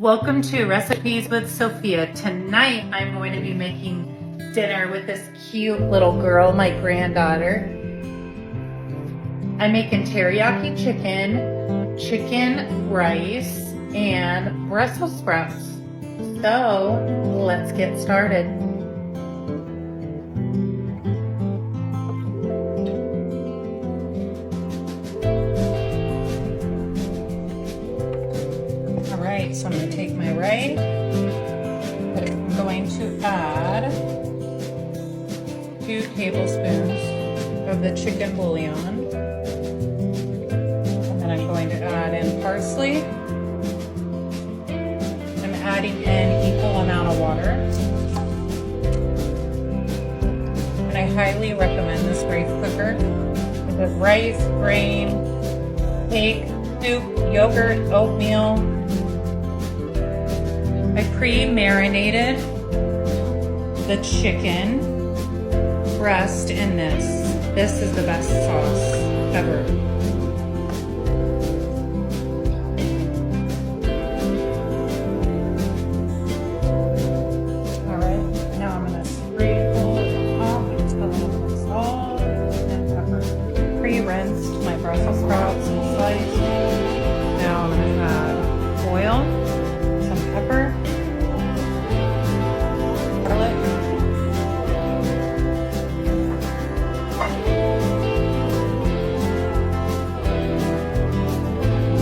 Welcome to Recipes with Sophia. Tonight I'm going to be making dinner with this cute little girl, my granddaughter. I'm making teriyaki chicken rice, and Brussels sprouts. So let's get started. Alright, so I'm going to take my rice. I'm going to add 2 tablespoons of the chicken bouillon. And then I'm going to add in parsley. I'm adding in equal amount of water. And I highly recommend this rice cooker because rice, grain, cake, soup, yogurt, oatmeal. I pre-marinated the chicken breast in this. This is the best sauce ever. All right, now I'm gonna sprinkle it off with a little bit of salt and pepper. Pre-rinsed my Brussels sprouts and sliced. Now I'm gonna add oil, some pepper, garlic,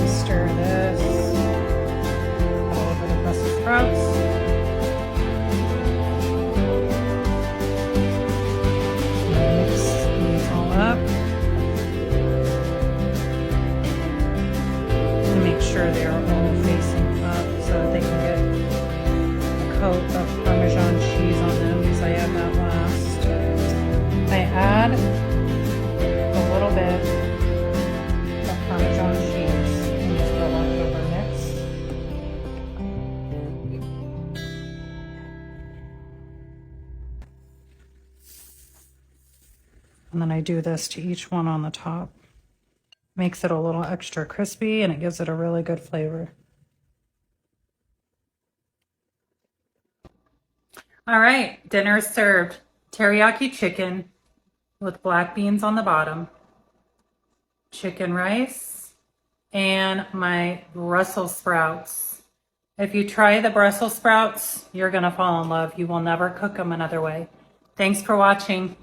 stir this, add a little bit of Brussels sprouts, mix these all up, and make sure they are all facing up so that they can get a coat of Parmesan cheese on them, because I add that last. I add a little bit of Parmesan cheese into the leftover mix. And then I do this to each one on the top. Makes it a little extra crispy and it gives it a really good flavor. All right, dinner is served. Teriyaki chicken with black beans on the bottom, chicken rice, and my Brussels sprouts. If you try the Brussels sprouts, you're gonna fall in love. You will never cook them another way. Thanks for watching.